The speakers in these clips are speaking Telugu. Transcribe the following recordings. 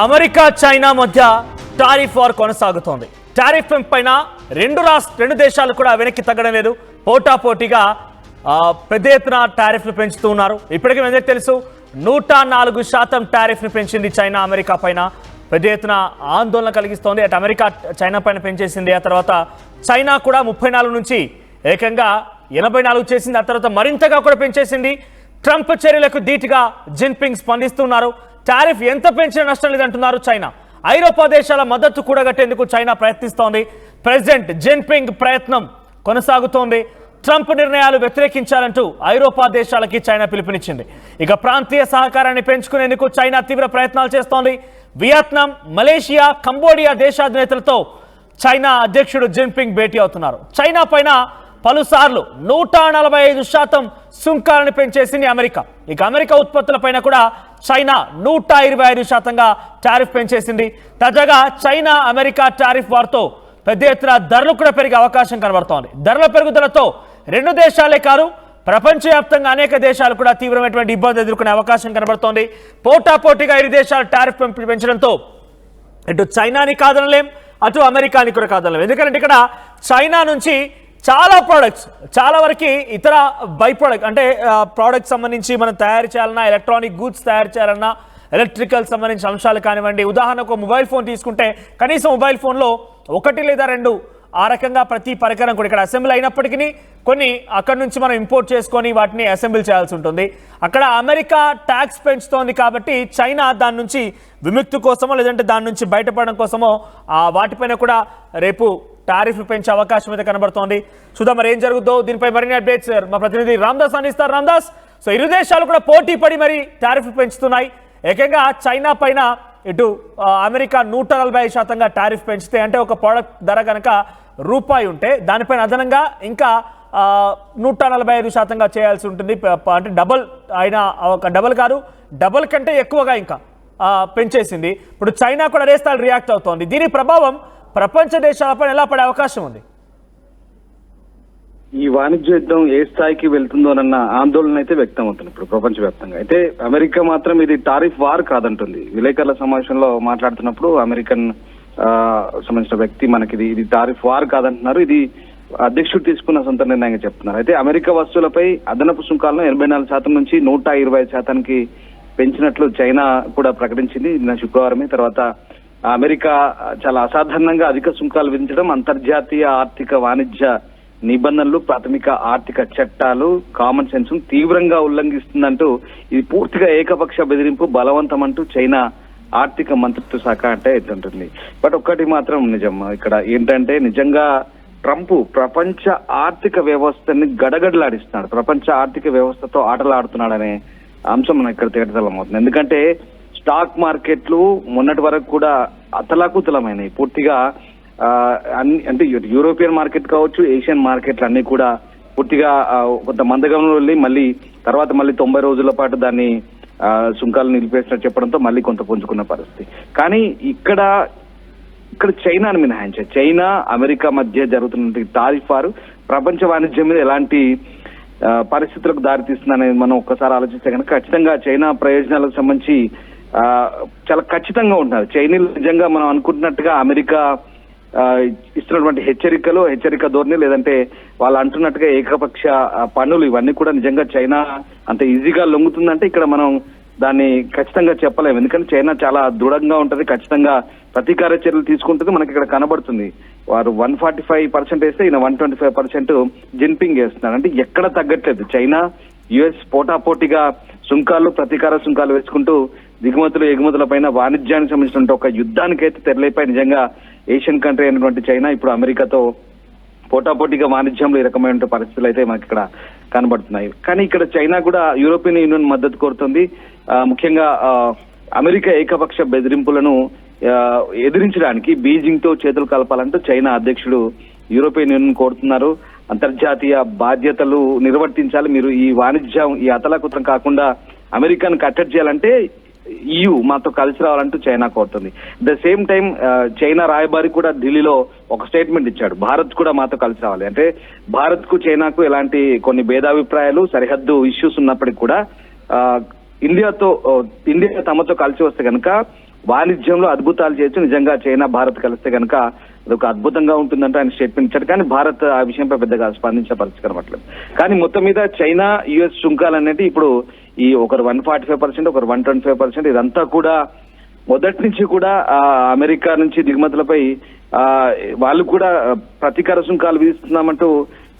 అమెరికా చైనా మధ్య టారిఫ్ వార్ కొనసాగుతోంది. టారిఫ్ పైన రెండు దేశాలు కూడా వెనక్కి తగ్గడం లేదు. పోటాపోటీగా పెద్ద ఎత్తున టారిఫ్లు పెంచుతూ ఉన్నారు. ఇప్పటికీ మనకు తెలుసు 104% టారిఫ్ను పెంచింది చైనా అమెరికా పైన. పెద్ద ఎత్తున ఆందోళన కలిగిస్తోంది. అటు అమెరికా చైనా పైన పెంచేసింది. ఆ తర్వాత చైనా కూడా 34 నుంచి ఏకంగా 84 చేసింది. ఆ తర్వాత మరింతగా కూడా పెంచేసింది. ట్రంప్ చర్యలకు ధీటుగా జిన్పింగ్ స్పందిస్తున్నారు. టారిఫ్ ఎంత పెంచినా నష్టం లేదంటున్నారు చైనా. ఐరోపా దేశాల మద్దతు కూడగట్టేందుకు చైనా ప్రయత్నిస్తోంది. ప్రెసిడెంట్ జిన్పింగ్ ప్రయత్నం కొనసాగుతోంది. ట్రంప్ నిర్ణయాలు వ్యతిరేకించాలంటూ ఐరోపా దేశాలకి చైనా పిలుపునిచ్చింది. ఇక ప్రాంతీయ సహకారాన్ని పెంచుకునేందుకు చైనా తీవ్ర ప్రయత్నాలు చేస్తోంది. వియత్నాం, మలేషియా, కంబోడియా దేశాధినేతలతో చైనా అధ్యక్షుడు జిన్పింగ్ భేటీ అవుతున్నారు. చైనా పైన పలుసార్లు 145% సుంకాలను పెంచేసింది అమెరికా. ఇక అమెరికా ఉత్పత్తులపైన కూడా చైనా 125%గా టారిఫ్ పెంచేసింది. తాజాగా చైనా అమెరికా టారిఫ్ వార్తో పెద్ద ఎత్తున ధరలు కూడా పెరిగే అవకాశం కనబడుతోంది. ధరల పెరుగుదలతో రెండు దేశాలే కాదు ప్రపంచవ్యాప్తంగా అనేక దేశాలు కూడా తీవ్రమైనటువంటి ఇబ్బంది ఎదుర్కొనే అవకాశం కనబడుతోంది. పోటాపోటీగా ఇరు దేశాలు టారిఫ్ పెంచడంతో ఇటు చైనాని కాదనలేం, అటు అమెరికాని కూడా కాదనలేం. ఎందుకంటే ఇక్కడ చైనా నుంచి చాలా ప్రోడక్ట్స్, చాలా వరకు ఇతర బై ప్రోడక్ట్ అంటే ప్రోడక్ట్స్ సంబంధించి మనం తయారు చేయాలన్నా, ఎలక్ట్రానిక్ గూడ్స్ తయారు చేయాలన్నా, ఎలక్ట్రికల్ సంబంధించిన అంశాలు కానివ్వండి. ఉదాహరణకు మొబైల్ ఫోన్ తీసుకుంటే కనీసం మొబైల్ ఫోన్లో 1 లేదా 2 ఆ రకంగా ప్రతి పరికరం కూడా ఇక్కడ అసెంబ్లీ అయినప్పటికీ కొన్ని అక్కడి నుంచి మనం ఇంపోర్ట్ చేసుకొని వాటిని అసెంబ్లీ చేయాల్సి ఉంటుంది. అక్కడ అమెరికా ట్యాక్స్ పెంచుతోంది కాబట్టి చైనా దాని నుంచి విముక్తి కోసమో లేదంటే దాని నుంచి బయటపడడం కోసమో వాటిపైన కూడా రేపు టారిఫ్లు పెంచే అవకాశం అయితే కనబడుతోంది. చూద్దాం మరి ఏం జరుగుతుందో. దీనిపై మరిన్ని అప్డేట్స్ మా ప్రతినిధి రామ్దాస్ అందిస్తారు. రామ్దాస్, సో ఇరు దేశాలు కూడా పోటీ పడి మరి టారిఫ్లు పెంచుతున్నాయి. ఏకంగా చైనా పైన ఇటు అమెరికా 140%గా టారిఫ్ పెంచితే, అంటే ఒక ప్రోడక్ట్ ధర కనుక రూపాయి ఉంటే దానిపైన అదనంగా ఇంకా 145%గా చేయాల్సి ఉంటుంది. అంటే డబల్ అయినా, ఒక డబల్ కాదు, డబల్ కంటే ఎక్కువగా ఇంకా పెంచేసింది. ఇప్పుడు చైనా కూడా అదే స్థాయిలో రియాక్ట్ అవుతోంది. దీని ప్రభావం ప్రపంచ దేశాలపై ఎలా పడే అవకాశం ఉంది? ఈ వాణిజ్య యుద్ధం ఏ స్థాయికి వెళ్తుందోనన్న ఆందోళన అయితే వ్యక్తం అవుతుంది ఇప్పుడు ప్రపంచవ్యాప్తంగా. అయితే అమెరికా మాత్రం ఇది టారిఫ్ వార్ కాదంటుంది. విలేకరుల సమావేశంలో మాట్లాడుతున్నప్పుడు అమెరికన్ సంబంధించిన వ్యక్తి మనకి ఇది టారిఫ్ వార్ కాదంటున్నారు. ఇది అధ్యక్షుడు తీసుకున్న సొంత నిర్ణయంగా చెప్తున్నారు. అయితే అమెరికా వస్తువులపై అదనపు సుంకాలను 84% నుంచి 125%కి పెంచినట్లు చైనా కూడా ప్రకటించింది నిన్న శుక్రవారమే. తర్వాత అమెరికా చాలా అసాధారణంగా అధిక సుంకాలు విధించడం, అంతర్జాతీయ ఆర్థిక వాణిజ్య నిబంధనలు, ప్రాథమిక ఆర్థిక చట్టాలు, కామన్ సెన్స్ తీవ్రంగా ఉల్లంఘిస్తుందంటూ ఇది పూర్తిగా ఏకపక్ష బెదిరింపు, బలవంతం అంటూ చైనా ఆర్థిక మంత్రిత్వ శాఖ అంటే ఎత్తుంటుంది. బట్ ఒక్కటి మాత్రం నిజం, ఇక్కడ ఏంటంటే నిజంగా ట్రంప్ ప్రపంచ ఆర్థిక వ్యవస్థని గడగడలాడిస్తున్నాడు, ప్రపంచ ఆర్థిక వ్యవస్థతో ఆటలాడుతున్నాడనే అంశం మనకి ఇక్కడ తేటతెల్లమవుతుంది. ఎందుకంటే స్టాక్ మార్కెట్లు మొన్నటి వరకు కూడా అతలాకుతలమైనవి. పూర్తిగా అంటే యూరోపియన్ మార్కెట్ కావచ్చు, ఏషియన్ మార్కెట్లు అన్ని కూడా పూర్తిగా కొంత మందగమనంలో వెళ్ళి మళ్ళీ 90 రోజుల పాటు దాన్ని సుంకాలు నిలిపేసినట్టు చెప్పడంతో మళ్ళీ కొంత పుంజుకున్న పరిస్థితి. కానీ ఇక్కడ చైనాను మినహాయించారు. చైనా అమెరికా మధ్య జరుగుతున్న టారిఫ్ వారు ప్రపంచ వాణిజ్యం మీద ఎలాంటి పరిస్థితులకు దారితీస్తుందనేది మనం ఒక్కసారి ఆలోచిస్తే కనుక ఖచ్చితంగా చైనా ప్రయోజనాలకు సంబంధించి చాలా ఖచ్చితంగా ఉంటున్నారు. చైనీలు నిజంగా మనం అనుకుంటున్నట్టుగా అమెరికా ఇస్తున్నటువంటి హెచ్చరిక ధోరణి, లేదంటే వాళ్ళు అంటున్నట్టుగా ఏకపక్ష పన్నులు, ఇవన్నీ కూడా నిజంగా చైనా అంత ఈజీగా లొంగుతుందంటే ఇక్కడ మనం దాన్ని ఖచ్చితంగా చెప్పలేము. ఎందుకంటే చైనా చాలా దృఢంగా ఉంటది, ఖచ్చితంగా ప్రతీకార చర్యలు తీసుకుంటుంది. మనకి ఇక్కడ కనబడుతుంది. వారు 145% వేస్తే ఈయన 125% జిన్పింగ్ వేస్తున్నారు. అంటే ఎక్కడ తగ్గట్లేదు. చైనా యుఎస్ పోటాపోటీగా సుంకాలు, ప్రతీకార సుంకాలు వేసుకుంటూ దిగుమతులు ఎగుమతుల పైన వాణిజ్యానికి సంబంధించిన ఒక యుద్ధానికైతే తెరలేపై నిజంగా ఏషియన్ కంట్రీ అయినటువంటి చైనా ఇప్పుడు అమెరికాతో పోటాపోటీగా వాణిజ్యంలో ఈ రకమైన పరిస్థితులు అయితే మనకి ఇక్కడ కనబడుతున్నాయి. కానీ ఇక్కడ చైనా కూడా యూరోపియన్ యూనియన్ మద్దతు కోరుతుంది. ముఖ్యంగా అమెరికా ఏకపక్ష బెదిరింపులను ఎదిరించడానికి బీజింగ్ తో చేతులు కలపాలంటూ చైనా అధ్యక్షుడు యూరోపియన్ యూనియన్ కోరుతున్నారు. అంతర్జాతీయ బాధ్యతలు నిర్వర్తించాలి, మీరు ఈ వాణిజ్యం ఈ అతలాకుతలం కాకుండా అమెరికాను కట్టడి చేయాలంటే EU మాతో కలిసి రావాలంటూ చైనా కోరుతుంది. ద సేమ్ టైం చైనా రాయబారి కూడా ఢిల్లీలో ఒక స్టేట్మెంట్ ఇచ్చాడు, భారత్ కూడా మాతో కలిసి రావాలి. అంటే భారత్ కు చైనాకు ఎలాంటి కొన్ని భేదాభిప్రాయాలు, సరిహద్దు ఇష్యూస్ ఉన్నప్పటికీ కూడా ఇండియా తమతో కలిసి వస్తే కనుక వాణిజ్యంలో అద్భుతాలు చేయొచ్చు. నిజంగా చైనా భారత్ కలిస్తే కనుక అదొక అద్భుతంగా ఉంటుందంటే ఆయన స్టేట్మెంట్ ఇచ్చాడు. కానీ భారత్ ఆ విషయంపై పెద్దగా స్పందించే పరిస్థితి కనబడలేదు. కానీ మొత్తం మీద చైనా యుఎస్ సుంకాలు అనేది ఇప్పుడు ఈ ఒకరు 145%, ఒకరు 125%, ఇదంతా కూడా మొదటి నుంచి కూడా అమెరికా నుంచి దిగుమతులపై వాళ్ళు కూడా ప్రతీకార సుంకాలు విధిస్తున్నామంటూ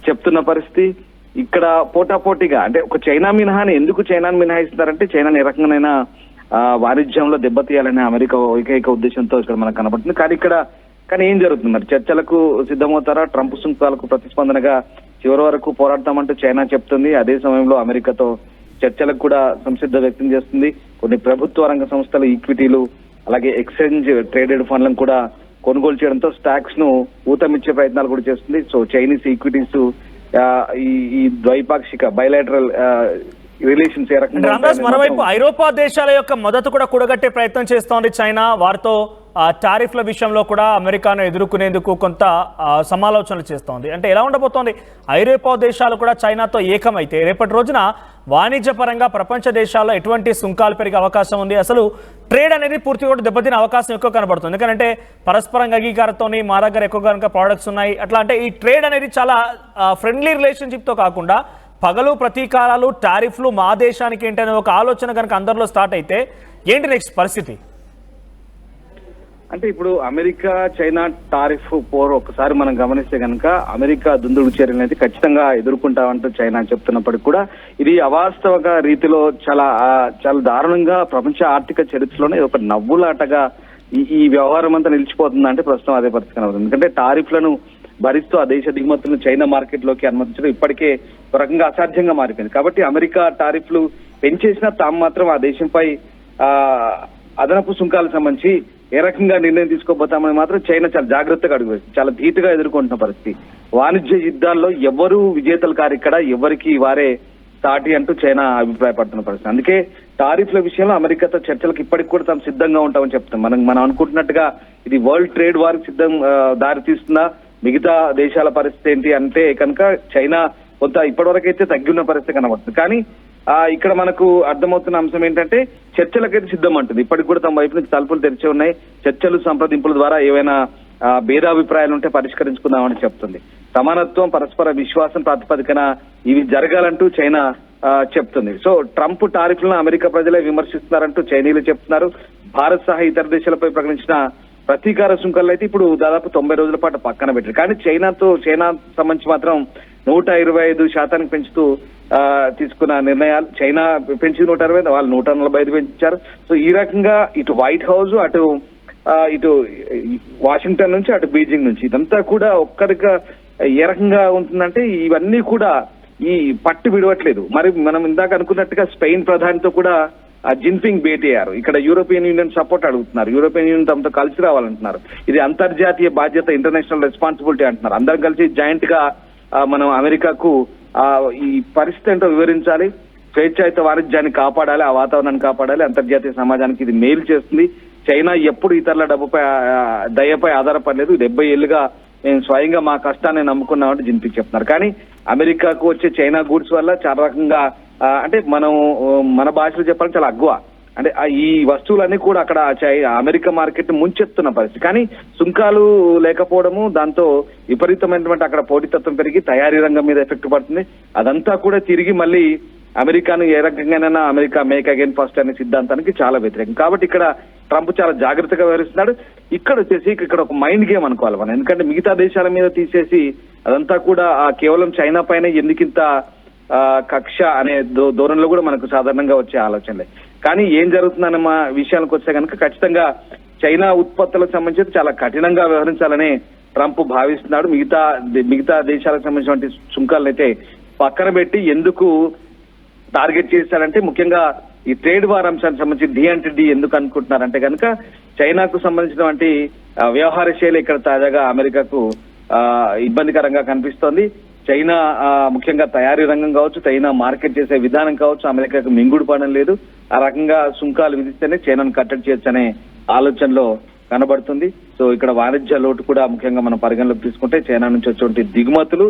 చెప్తున్న పరిస్థితి. ఇక్కడ పోటాపోటీగా అంటే ఒక చైనా మినహాని ఎందుకు చైనాను మినహాయిస్తున్నారంటే చైనాని ఏ రకంగానైనా వాణిజ్యంలో దెబ్బతీయాలనే అమెరికా ఏకైక ఉద్దేశంతో ఇక్కడ మనకు కనబడుతుంది. కానీ ఏం జరుగుతుంది మరి? చర్చలకు సిద్ధమవుతారా? ట్రంప్ సుంకాలకు ప్రతిస్పందనగా చివరి వరకు పోరాడతామంటూ చైనా చెప్తుంది. అదే సమయంలో అమెరికాతో చర్చలకు కూడా సంసిద్ధ వ్యక్తం చేస్తుంది. కొన్ని ప్రభుత్వ రంగ సంస్థల ఈక్విటీలు అలాగే ఎక్స్చేంజ్ ట్రేడెడ్ ఫండ్లను కూడా కొనుగోలు చేయడంతో స్టాక్స్ ను ఊతమిచ్చే ప్రయత్నాలు కూడా చేస్తుంది. సో చైనీస్ ఈక్విటీస్ ఈ ద్వైపాక్షిక బయలాటరల్ రిలేషన్స్ ఏ రకంగా మరోవైపు ఐరోపా దేశాల యొక్క మద్దతు కూడా కూడగట్టే ప్రయత్నం చేస్తోంది చైనా. వారితో టారిఫ్ల విషయంలో కూడా అమెరికాను ఎదుర్కొనేందుకు కొంత సమాలోచనలు చేస్తోంది. అంటే ఎలా ఉండబోతోంది? ఐరోపా దేశాలు కూడా చైనాతో ఏకమైతే రేపటి రోజున వాణిజ్యపరంగా ప్రపంచ దేశాల్లో ఎటువంటి సుంకాలు పెరిగే అవకాశం ఉంది? అసలు ట్రేడ్ అనేది పూర్తిగా కూడా దెబ్బతినే అవకాశం ఎక్కువ కనబడుతుంది. ఎందుకంటే పరస్పరంగా అంగీకారంతోని మా దగ్గర ఎక్కువ కనుక ప్రోడక్ట్స్ ఉన్నాయి. అట్లా అంటే ఈ ట్రేడ్ అనేది చాలా ఫ్రెండ్లీ రిలేషన్షిప్తో కాకుండా పగలు ప్రతీకారాలు టారిఫ్లు మా దేశానికి ఏంటనే ఒక ఆలోచన కనుక అందరిలో స్టార్ట్ అయితే ఏంటి నెక్స్ట్ పరిస్థితి? అంటే ఇప్పుడు అమెరికా చైనా టారిఫ్ పోర్ ఒకసారి మనం గమనిస్తే కనుక అమెరికా దుందుడు చర్యలు అయితే ఖచ్చితంగా ఎదుర్కొంటామంటూ చైనా చెప్తున్నప్పటికీ కూడా ఇది అవాస్తవ రీతిలో చాలా దారుణంగా ప్రపంచ ఆర్థిక చరిత్రలోనే ఒక నవ్వులాటగా ఈ వ్యవహారం అంతా నిలిచిపోతుందంటే ప్రస్తుతం అదే పరిస్థితి కనబడుతుంది. ఎందుకంటే టారిఫ్లను భరిస్తూ ఆ దేశ దిగుమతులను చైనా మార్కెట్ లోకి అనుమతించడం ఇప్పటికే ఒక రకంగా అసాధ్యంగా మారిపోయింది. కాబట్టి అమెరికా టారిఫ్లు పెంచేసినా తాము మాత్రం ఆ దేశంపై అదనపు సుంకాలకు సంబంధించి ఏ రకంగా నిర్ణయం తీసుకోబోతామని మాత్రం చైనా చాలా జాగ్రత్తగా అడుగువేస్తుంది. చాలా ధీటుగా ఎదుర్కొంటున్న పరిస్థితి. వాణిజ్య యుద్ధాల్లో ఎవరు విజేతలు కారు, ఇక్కడ ఎవరికి వారే సాటి అంటూ చైనా అభిప్రాయపడుతున్న పరిస్థితి. అందుకే టారిఫ్ల విషయంలో అమెరికాతో చర్చలకు ఇప్పటికి కూడా తాము సిద్ధంగా ఉంటామని చెప్తాం. మనం అనుకుంటున్నట్టుగా ఇది వరల్డ్ ట్రేడ్ వార్ దారి తీస్తుందా? మిగతా దేశాల పరిస్థితి ఏంటి అంటే కనుక చైనా కొంత ఇప్పటివరకైతే తగ్గిన పరిస్థితి కనబడుతుంది. కానీ ఇక్కడ మనకు అర్థమవుతున్న అంశం ఏంటంటే చర్చలకైతే సిద్ధం అంటుంది. ఇప్పటికి కూడా తమ వైపు నుంచి తలుపులు తెరిచి ఉన్నాయి. చర్చలు సంప్రదింపుల ద్వారా ఏవైనా భేదాభిప్రాయాలు ఉంటే పరిష్కరించుకుందామని చెప్తుంది. సమానత్వం పరస్పర విశ్వాసం ప్రాతిపదికన ఇవి జరగాలంటూ చైనా చెప్తుంది. సో ట్రంప్ టారిఫ్లను అమెరికా ప్రజలే విమర్శిస్తున్నారంటూ చైనీయులు చెప్తున్నారు. భారత్ సహా ఇతర దేశాలపై ప్రకటించిన ప్రతీకార సుంకాలు అయితే ఇప్పుడు దాదాపు 90 రోజుల పాటు పక్కన పెట్టారు. కానీ చైనా సంబంధించి మాత్రం 125% పెంచుతూ తీసుకున్న నిర్ణయాలు. చైనా పెంచి 125, వాళ్ళు 145 పెంచారు. సో ఈ రకంగా ఇటు వైట్ హౌస్ ఇటు వాషింగ్టన్ నుంచి అటు బీజింగ్ నుంచి ఇదంతా కూడా ఒక్కరిగా ఏ రకంగా ఉంటుందంటే ఇవన్నీ కూడా ఈ పట్టు విడవట్లేదు. మరి మనం ఇందాక అనుకున్నట్టుగా స్పెయిన్ ప్రధానితో కూడా జిన్పింగ్ భేటీ అయ్యారు. ఇక్కడ యూరోపియన్ యూనియన్ సపోర్ట్ అడుగుతున్నారు. యూరోపియన్ యూనియన్ తమతో కలిసి రావాలంటున్నారు. ఇది అంతర్జాతీయ బాధ్యత, ఇంటర్నేషనల్ రెస్పాన్సిబిలిటీ అంటున్నారు. అందరం కలిసి జాయింట్ గా మనం అమెరికాకు ఈ పరిస్థితి ఏంటో వివరించాలి, స్వేచ్ఛాయుత వాణిజ్యాన్ని కాపాడాలి, ఆ వాతావరణాన్ని కాపాడాలి, అంతర్జాతీయ సమాజానికి ఇది మేలు చేస్తుంది. చైనా ఎప్పుడు ఇతరుల దయపై ఆధారపడలేదు. 70 ఏళ్లుగా మేము స్వయంగా మా కష్టాన్ని నమ్ముకున్నామంటే జిన్పింగ్ చెప్తున్నారు. కానీ అమెరికాకు వచ్చే చైనా గూడ్స్ వల్ల చాలా రకంగా అంటే మన భాషలో చెప్పాలంటే చాలా అగ్గువ. అంటే ఈ వస్తువులన్నీ కూడా అక్కడ అమెరికా మార్కెట్ ముంచెత్తున్న పరిస్థితి. కానీ సుంకాలు లేకపోవడము, దాంతో విపరీతమైనటువంటి అక్కడ పోటీతత్వం పెరిగి తయారీ రంగం మీద ఎఫెక్ట్ పడుతుంది. అదంతా కూడా తిరిగి మళ్ళీ అమెరికాను ఏ రకంగానైనా అమెరికా మేక్ అగైన్ ఫస్ట్ అనే సిద్ధాంతానికి చాలా వ్యతిరేకం. కాబట్టి ఇక్కడ ట్రంప్ చాలా జాగ్రత్తగా వ్యవహరిస్తున్నాడు. ఇక్కడ వచ్చేసి ఇక్కడ ఒక మైండ్ గేమ్ అనుకోవాలి మనం. ఎందుకంటే మిగతా దేశాల మీద తీసేసి అదంతా కూడా కేవలం చైనా పైన ఎందుకింత కక్ష అనే ధోరణిలో కూడా మనకు సాధారణంగా వచ్చే ఆలోచనలే. కానీ ఏం జరుగుతుందన్న మా విషయానికి వస్తే కనుక ఖచ్చితంగా చైనా ఉత్పత్తులకు సంబంధించి చాలా కఠినంగా వ్యవహరించాలని ట్రంప్ భావిస్తున్నాడు. మిగతా దేశాలకు సంబంధించినటువంటి సుంకాలను అయితే పక్కన పెట్టి ఎందుకు టార్గెట్ చేశారంటే ముఖ్యంగా ఈ ట్రేడ్ వార్ అంశానికి సంబంధించి డి అంటే డి ఎందుకు అనుకుంటున్నారంటే కనుక చైనాకు సంబంధించినటువంటి వ్యవహార శైలి ఇక్కడ తాజాగా అమెరికాకు ఇబ్బందికరంగా కనిపిస్తోంది. చైనా ముఖ్యంగా తయారీ రంగం కావచ్చు, చైనా మార్కెట్ చేసే విధానం కావచ్చు, అమెరికాకు మింగుడు పడడం లేదు. ఆ రకంగా సుంకాలు విధిస్తేనే చైనాను కట్టడి చేయొచ్చు అనే ఆలోచనలో కనబడుతుంది. సో ఇక్కడ వాణిజ్య లోటు కూడా ముఖ్యంగా మనం పరిగణలోకి తీసుకుంటే చైనా నుంచి వచ్చేటువంటి దిగుమతులు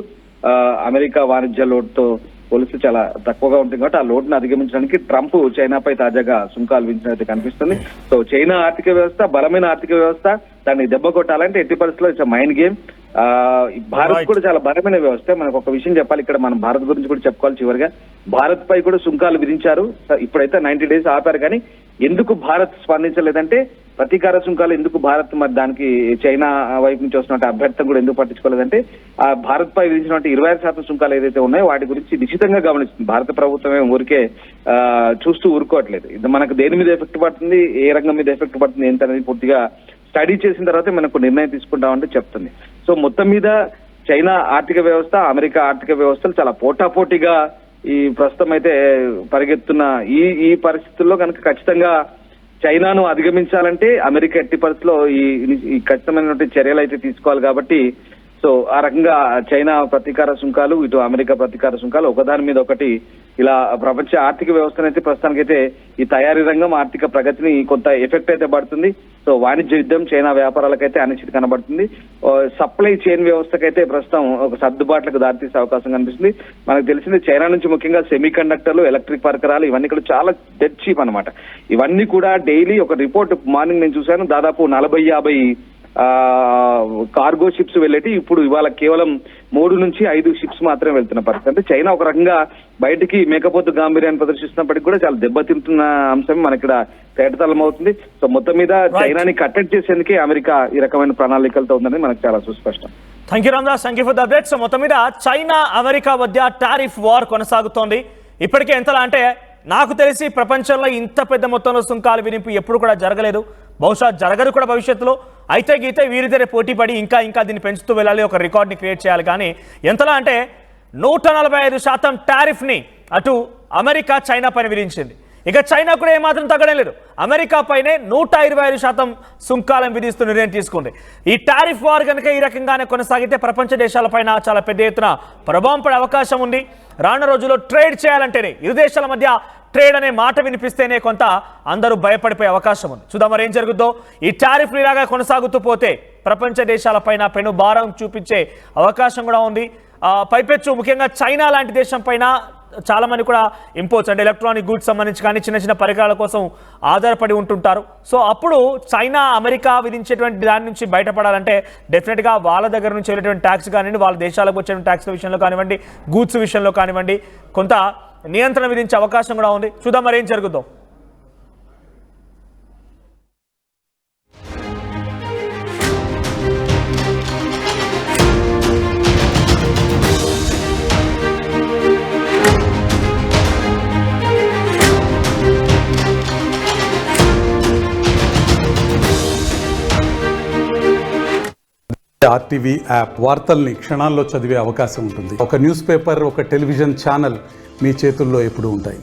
అమెరికా వాణిజ్య లోటుతో పోలిస్తే చాలా తక్కువగా ఉంటుంది కాబట్టి ఆ లోటును అధిగమించడానికి ట్రంప్ చైనాపై తాజాగా సుంకాలు విధించినట్టు కనిపిస్తుంది. సో చైనా ఆర్థిక వ్యవస్థ బలమైన ఆర్థిక వ్యవస్థ, దాన్ని దెబ్బ కొట్టాలంటే ఎట్టి పరిస్థితుల్లో ఇట్స్ మైండ్ గేమ్. భారత్ కూడా చాలా బలమైన వ్యవస్థ. మనకు ఒక విషయం చెప్పాలి, ఇక్కడ మనం భారత్ గురించి కూడా చెప్పుకోవాలి. చివరిగా భారత్ పై కూడా సుంకాలు విధించారు. ఇప్పుడైతే 90 days ఆపారు, కానీ ఎందుకు భారత్ స్పందించలేదంటే ప్రతీకార సుంకాలు ఎందుకు భారత్ మరి దానికి చైనా వైపు నుంచి వస్తున్నట్టు అభ్యర్థం కూడా ఎందుకు పట్టించుకోలేదంటే ఆ భారత్ పై విధించినట్టు 26% సుంకాలు ఏదైతే ఉన్నాయో వాటి గురించి నిశ్చితంగా గమనిస్తుంది భారత ప్రభుత్వమే. ఊరికే చూస్తూ ఊరుకోవట్లేదు. ఇది మనకు దేని మీద ఎఫెక్ట్ పడుతుంది, ఏ రంగం మీద ఎఫెక్ట్ పడుతుంది ఏంటనేది పూర్తిగా స్టడీ చేసిన తర్వాత మనకు నిర్ణయం తీసుకుంటామంటే చెప్తుంది. సో మొత్తం మీద చైనా ఆర్థిక వ్యవస్థ, అమెరికా ఆర్థిక వ్యవస్థలు చాలా పోటాపోటీగా ఈ ప్రస్తుతం అయితే పరిగెత్తున్న ఈ పరిస్థితుల్లో కనుక ఖచ్చితంగా చైనాను అధిగమించాలంటే అమెరికా ఎట్టి పరిస్థితిలో ఈ ఖచ్చితమైనటువంటి చర్యలు అయితే తీసుకోవాలి. కాబట్టి సో ఆ రకంగా చైనా ప్రతీకార సుంకాలు, ఇటు అమెరికా ప్రతీకార సుంకాలు ఒకదాని మీద ఒకటి ఇలా ప్రపంచ ఆర్థిక వ్యవస్థనైతే ప్రస్తుతానికైతే ఈ తయారీ రంగం ఆర్థిక ప్రగతిని కొంత ఎఫెక్ట్ అయితే పడుతుంది. సో వాణిజ్య యుద్ధం చైనా వ్యాపారాలకైతే అనిశ్చితి కనబడుతుంది. సప్లై చైన్ వ్యవస్థకైతే ప్రస్తుతం ఒక సర్దుబాట్లకు దారితీసే అవకాశం కనిపిస్తుంది. మనకు తెలిసింది చైనా నుంచి ముఖ్యంగా సెమీ కండక్టర్లు, ఎలక్ట్రిక్ పరికరాలు ఇవన్నీ కూడా చాలా డెడ్ చీప్ అనమాట. ఇవన్నీ కూడా డైలీ ఒక రిపోర్ట్ మార్నింగ్ నేను చూశాను, దాదాపు 40-50 కార్గో షిప్స్ వెళ్ళేటి ఇప్పుడు ఇవాళ కేవలం 3 నుంచి 5 షిప్స్ మాత్రమే వెళ్తున్న పరిస్థితి. అంటే చైనా ఒక రకంగా బయటికి మేకపోతు గాంభీర్యాన్ని ప్రదర్శిస్తున్నప్పటికీ కూడా చాలా దెబ్బతింటున్న అంశం మన ఇక్కడ తేటతలం అవుతుంది. సో మొత్తం మీద చైనాని కట్టడి చేసేందుకే అమెరికా ఈ రకమైన ప్రణాళికలతో ఉందని మనకు చాలా సుస్పష్టం. Thank you Ramdas, thank you for the update. So మొత్తం మీద చైనా అమెరికా మధ్య టారిఫ్ వార్ కొనసాగుతోంది. ఇప్పటికే ఎంతలా అంటే నాకు తెలిసి ప్రపంచంలో ఇంత పెద్ద మొత్తంలో సుంకాలు విధింపు ఎప్పుడు కూడా జరగలేదు, బహుశా జరగదు కూడా భవిష్యత్తులో. అయితే గీతే వీరిద్దరే పోటీ పడి ఇంకా దీన్ని పెంచుతూ వెళ్ళాలి, ఒక రికార్డ్ని క్రియేట్ చేయాలి. కానీ ఎంతలా అంటే 145% టారిఫ్ని అటు అమెరికా చైనా పైన విధించింది. ఇక చైనా కూడా ఏమాత్రం తగ్గడం లేదు, అమెరికా పైనే 125% సుంకాలను విధిస్తూ నిర్ణయం తీసుకుంది. ఈ టారిఫ్ వార్ కనుక ఈ రకంగానే కొనసాగితే ప్రపంచ దేశాలపైన చాలా పెద్ద ఎత్తున ప్రభావం పడే అవకాశం ఉంది. రానున్న రోజుల్లో ట్రేడ్ చేయాలంటేనే, ఇరు దేశాల మధ్య ట్రేడ్ అనే మాట వినిపిస్తేనే కొంత అందరూ భయపడిపోయే అవకాశం ఉంది. చూద్దాం మరి ఏం జరుగుతుందో. ఈ టారిఫ్ ఇలాగా కొనసాగుతూ పోతే ప్రపంచ దేశాలపైన పెను భారం చూపించే అవకాశం కూడా ఉంది. పైపెచ్చు ముఖ్యంగా చైనా లాంటి దేశం పైన చాలా మంది కూడా ఇంపోర్ట్స్ అంటే ఎలక్ట్రానిక్ గూడ్స్ సంబంధించి కానీ చిన్న పరికరాల కోసం ఆధారపడి ఉంటుంటారు. సో అప్పుడు చైనా అమెరికా విధించేటువంటి దాని నుంచి బయటపడాలంటే డెఫినెట్గా వాళ్ళ దగ్గర నుంచి వెళ్ళేటువంటి ట్యాక్స్ కానివ్వండి, వాళ్ళ దేశాలకు వచ్చే ట్యాక్స్ విషయంలో కానివ్వండి, గూడ్స్ విషయంలో కానివ్వండి కొంత నియంత్రణ విధించే అవకాశం కూడా ఉంది. చూద్దాం మరి ఏం జరుగుతుందో. ఆర్టీవీ యాప్ వార్తల్ని క్షణాల్లో చదివే అవకాశం ఉంటుంది. ఒక న్యూస్ పేపర్, ఒక టెలివిజన్ ఛానల్ మీ చేతుల్లో ఎప్పుడూ ఉంటాయి.